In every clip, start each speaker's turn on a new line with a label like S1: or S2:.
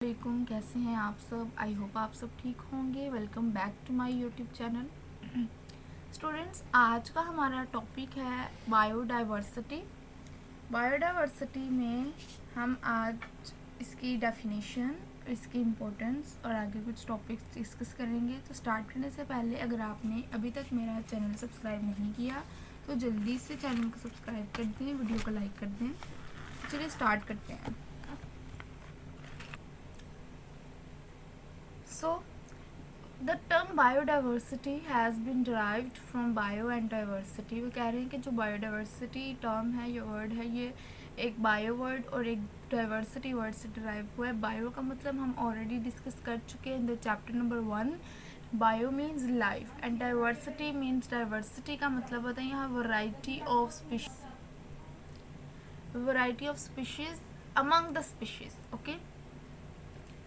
S1: वालेकुम, कैसे हैं आप सब। आई होप आप सब ठीक होंगे। Welcome back to my YouTube channel. Students, आज का हमारा टॉपिक है बायोडाइवर्सिटी। बायोडाइवर्सिटी में हम आज इसकी डेफिनेशन, इसकी इम्पोर्टेंस और आगे कुछ टॉपिक्स डिस्कस करेंगे। तो स्टार्ट करने से पहले अगर आपने अभी तक मेरा चैनल सब्सक्राइब नहीं किया तो जल्दी से चैनल को सब्सक्राइब कर दें, वीडियो को लाइक कर दें। चलिए स्टार्ट करते हैं। So, the term biodiversity has been derived from bio and diversity। वो कह रहे हैं कि जो biodiversity term है, ये word है, ये एक bio word और एक diversity word से derive हुआ है। bio का मतलब हम already discuss कर चुके हैं in the chapter number 1। bio means life and diversity means diversity का मतलब होता है यहाँ variety of species, variety of species among the species। okay?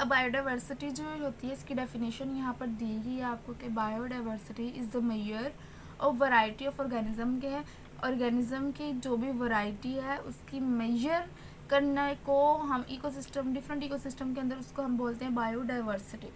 S1: अब बायोडाइवर्सिटी जो होती है, इसकी डेफिनेशन यहाँ पर दी गई है आपको कि biodiversity is the measure of variety of organism के है। ऑर्गेनिज्म की जो भी वैरायटी है उसकी मेजर करने को हम इकोसिस्टम, डिफरेंट इकोसिस्टम के अंदर उसको हम बोलते हैं बायोडाइवर्सिटी।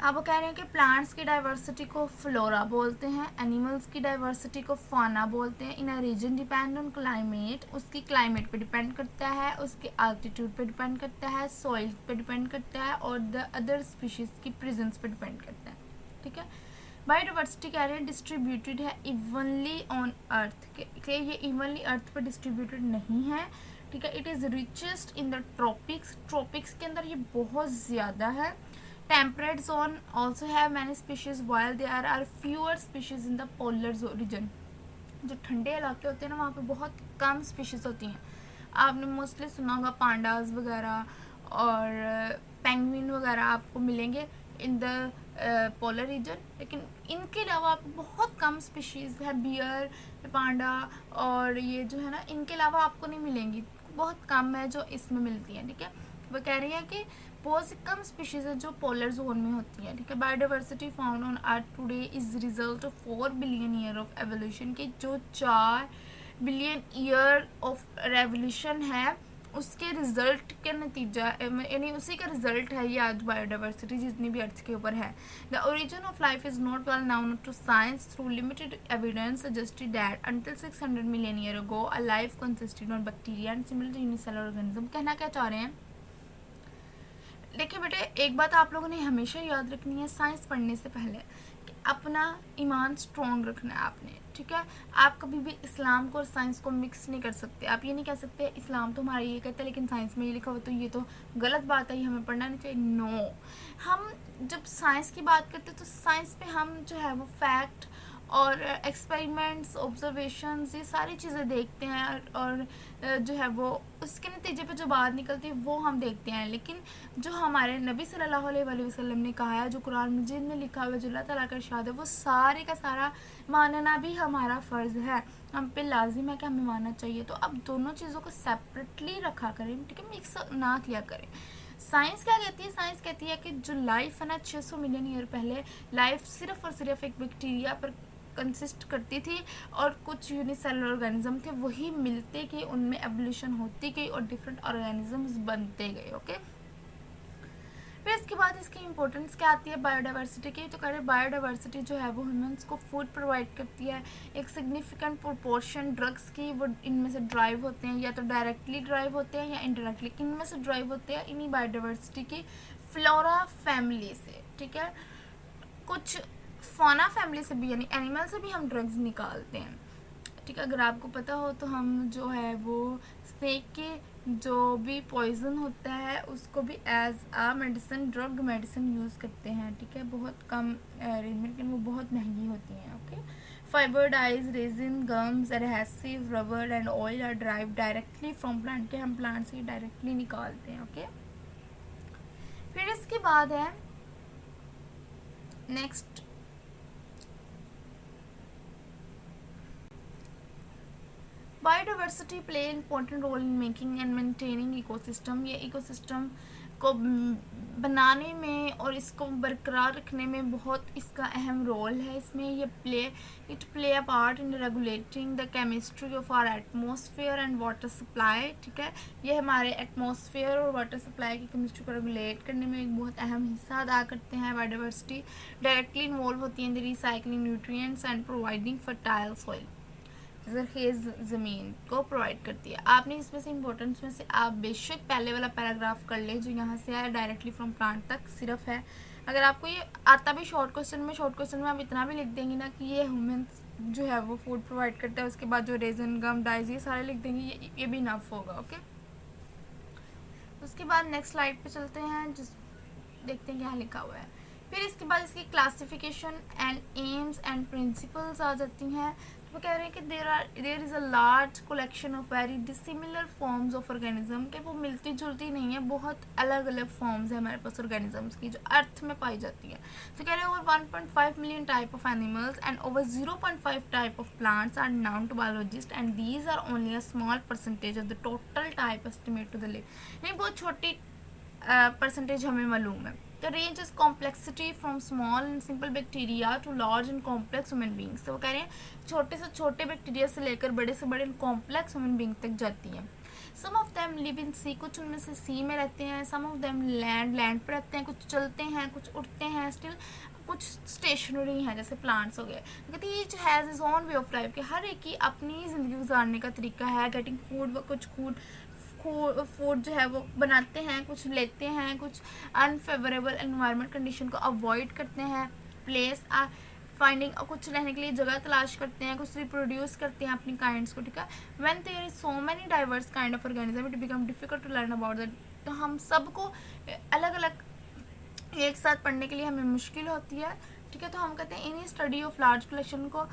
S1: अब वो कह रहे हैं कि प्लांट्स की डाइवर्सिटी को फ्लोरा बोलते हैं, एनिमल्स की डाइवर्सिटी को फाना बोलते हैं। इन a reason depend on climate, उसकी क्लाइमेट पे डिपेंड करता है, उसके अल्टीट्यूड पे डिपेंड करता है, सॉइल पे डिपेंड करता है और द अदर स्पीशीज़ की प्रेजेंस पे डिपेंड करता है। ठीक है। बायोडाइवर्सिटी कह रहे हैं डिस्ट्रीब्यूटेड है इवनली ऑन अर्थ, के ये इवनली अर्थ पर डिस्ट्रीब्यूटेड नहीं है। ठीक है। It is richest in the tropics, tropics के अंदर ये बहुत ज़्यादा है। Temperate zone also have many species while there are fewer species in the polar region। जो ठंडे इलाके होते हैं ना, वहाँ पे बहुत कम स्पीशीज़ होती हैं। आपने मोस्टली सुना होगा पांडास वगैरह और पेंगुइन वगैरह आपको मिलेंगे इन द पोलर रीजन, लेकिन इनके अलावा आपको बहुत कम स्पीशीज़ है। बियर, पांडा और ये जो है ना, इनके अलावा आपको नहीं मिलेंगी, बहुत कम है जो इसमें मिलती हैं। ठीक है। वो कह रही है कि बहुत सी कम स्पीशीज़ है जो पोलर जोन में होती है। ठीक है। Biodiversity found on earth today is result of 4 billion year of evolution के, जो 4 बिलियन ईयर ऑफ रेवोल्यूशन है उसके रिजल्ट के नतीजा, यानी उसी का रिजल्ट है ये आज बायोडाइवर्सिटी जितनी भी अर्थ के ऊपर है। The origin of life is not well known to science through limited evidence suggested that until 600 million year ago a life consisted on bacteria and similar unicellular organism. कहना क्या चाह रहे हैं, देखिए बेटे, एक बात आप लोगों ने हमेशा याद रखनी है साइंस पढ़ने से पहले कि अपना ईमान स्ट्रॉन्ग रखना है आपने। ठीक है। आप कभी भी इस्लाम को और साइंस को मिक्स नहीं कर सकते। आप ये नहीं कह सकते इस्लाम तो हमारा ये कहता है लेकिन साइंस में ये लिखा हुआ तो ये तो गलत बात है, ये हमें पढ़ना नहीं चाहिए। नो, हम जब साइंस की बात करते हैं तो साइंस में हम जो है वो फैक्ट और एक्सपेरिमेंट्स, ऑब्जर्वेशंस, ये सारी चीज़ें देखते हैं और जो है वो उसके नतीजे पे जो बात निकलती है वो हम देखते हैं। लेकिन जो हमारे नबी सल्लल्लाहु अलैहि वसल्लम ने कहा है, जो कुरान मजीद में लिखा हुआ है, जो अल्लाह ताला का इरशाद है, वो सारे का सारा मानना भी हमारा फ़र्ज़ है, हम पे लाजिम है कि हमें मानना चाहिए। तो अब दोनों चीज़ों को सेपरेटली रखा करें। ठीक है। मिक्स ना किया करें। साइंस क्या कहती है, साइंस कहती है कि जो लाइफ है ना 600 मिलियन ईयर पहले लाइफ सिर्फ और सिर्फ एक बैक्टीरिया पर कंसिस्ट करती थी और कुछ यूनिसेलुलर ऑर्गेनिज्म थे, वही मिलते गए, उनमें एवोल्यूशन होती गई और डिफरेंट ऑर्गेनिजम्स बनते गए। ओके। फिर इसके बाद इसकी इंपॉर्टेंस क्या आती है बायोडाइवर्सिटी की, तो कह रहे बायोडाइवर्सिटी जो है वो ह्यूमंस को फूड प्रोवाइड करती है। एक सिग्निफिकेंट प्रोपोर्शन ड्रग्स की वो इनमें से ड्राइव होते हैं, या तो डायरेक्टली ड्राइव होते हैं या इनडायरेक्टली, इनमें से ड्राइव होते हैं इन्हीं बायोडाइवर्सिटी की फ्लोरा फैमिली से। ठीक है। कुछ फौना फैमिली से भी, यानी एनिमल से भी हम ड्रग्स निकालते हैं। ठीक है। अगर आपको पता हो तो हम जो है वो स्नेक के जो भी पॉइजन होता है उसको भी एज आ मेडिसिन, ड्रग मेडिसिन यूज़ करते हैं। ठीक है। बहुत कम रेंज में, लेकिन वो बहुत महंगी होती हैं। Okay. Fibre dyes, resin, gums, adhesive, rubber and oil are drive directly from plant के, हम प्लांट से डायरेक्टली निकालते हैं। ओके। फिर इसके बाद है next, biodiversity play important role in making and maintaining ecosystem. ये इकोसिस्टम को बनाने में और इसको बरकरार रखने में बहुत इसका अहम रोल है। इसमें it play a part in regulating the chemistry of our atmosphere and water supply. ठीक है, ये हमारे एटमॉस्फेयर और वाटर सप्लाई की केमिस्ट्री को रेगुलेट करने में एक बहुत अहम हिस्सा अदा करते हैं। बायोडाइवर्सिटी डायरेक्टली इन्वॉल्व होती है in the recycling nutrients and providing fertile soil, जरखेज़ ज़मीन को प्रोवाइड करती है। आपने इसमें से इम्पोर्टेंस में से आप बेशक पहले वाला पैराग्राफ कर ले जो यहाँ से आया डायरेक्टली फ्रॉम प्लांट तक सिर्फ है। अगर आपको ये आता भी शॉर्ट क्वेश्चन में आप इतना भी लिख देंगे ना कि ये ह्यूमंस जो है वो फूड प्रोवाइड करता है, उसके बाद जो रेजन गम डाइज ये सारे लिख देंगे, ये भी इनफ होगा। ओके, उसके बाद नेक्स्ट स्लाइड पे चलते हैं, जिस देखते हैं क्या लिखा हुआ है। फिर इसके बाद इसकी classification and aims and principles आ जाती हैं। वो कह रहे हैं कि there is a large collection of very dissimilar forms of organism, कि वो मिलती जुलती नहीं है, बहुत अलग अलग फॉर्म्स है हमारे पास ऑर्गेनिजम्स की जो अर्थ में पाई जाती है। तो कह रहे हैं over 1.5 million type of animals and over 0.5 type of plants are known to biologist and these are only a small percentage of the total type estimate to the live. नहीं, बहुत छोटी परसेंटेज हमें मालूम है। The range is complexity from small and simple bacteria to large and complex human beings। तो वो कह रहे हैं छोटे से छोटे बैक्टीरिया से लेकर बड़े से बड़े कॉम्प्लेक्स ह्यूमन बींग तक जाती हैं। सम ऑफ देम लिव इन सी, कुछ उनमें से सी में रहते हैं। सम ऑफ देम लैंड पर रहते हैं, कुछ चलते हैं, कुछ उड़ते हैं, स्टिल कुछ स्टेशनरी हैं जैसे प्लांट्स हो गए। कहते each has is own way of life, के हर एक की अपनी ज़िंदगी गुजारने का तरीका है। गेटिंग फूड, व कुछ फूड जो है वो बनाते हैं, कुछ लेते हैं, कुछ अनफेवरेबल एनवायरनमेंट कंडीशन को अवॉइड करते हैं। प्लेस फाइंडिंग, कुछ रहने के लिए जगह तलाश करते हैं, कुछ रिप्रोड्यूस करते हैं अपनी काइंड्स को। ठीक है, when there is so many diverse kind of organism it become difficult to learn about that. तो हम सबको अलग अलग एक साथ पढ़ने के लिए हमें मुश्किल होती है। ठीक है, तो हम कहते हैं इन्हीं स्टडी ऑफ लार्ज कलेक्शन को,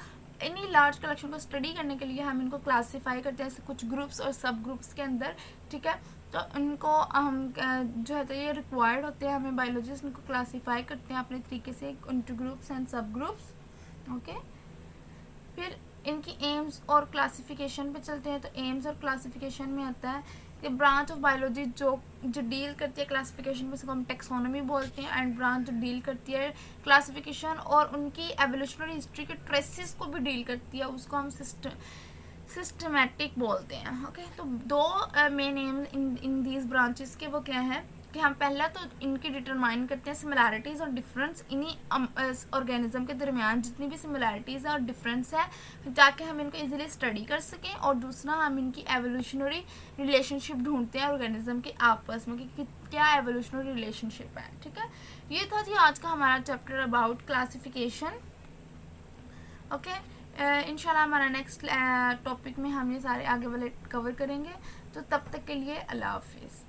S1: इन्हीं लार्ज कलेक्शन को स्टडी करने के लिए हम इनको क्लासीफाई करते हैं कुछ ग्रुप्स और सब ग्रुप्स के अंदर। ठीक है, तो इनको हम जो है तो ये रिक्वायर्ड होते हैं, हमें बायोलॉजिस्ट इनको क्लासीफाई करते हैं अपने तरीके से इनटू ग्रुप्स एंड सब ग्रुप्स। ओके, फिर इनकी एम्स और क्लासिफिकेशन पे चलते हैं। तो एम्स और क्लासिफिकेशन में आता है कि ब्रांच ऑफ बायोलॉजी जो डील करती है क्लासिफिकेशन में, उसको हम टेक्सोनॉमी बोलते हैं। एंड ब्रांच जो डील करती है क्लासिफिकेशन और उनकी एवोल्यूशनरी हिस्ट्री के ट्रेसेस को भी डील करती है, उसको हम सिस्टमैटिक बोलते हैं। ओके, तो दो main aims in these branches के वो क्या है कि हम पहला तो इनकी डिटरमाइन करते हैं सिमिलैरिटीज़ और डिफरेंस इन्हीं ऑर्गेनिज्म के दरमियान जितनी भी सिमिलैरिटीज़ और डिफरेंस है, ताकि हम इनको इजीली स्टडी कर सकें। और दूसरा हम इनकी एवोल्यूशनरी रिलेशनशिप ढूंढते हैं ऑर्गेनिज्म के आपस में कि क्या एवोल्यूशनरी रिलेशनशिप है। ठीक है, ये था जी आज का हमारा चैप्टर अबाउट क्लासिफिकेशन। ओके, इंशाल्लाह हमारा नेक्स्ट टॉपिक में हम ये सारे आगे वाले कवर करेंगे। तो तब तक के लिए अल्लाह हाफिज़।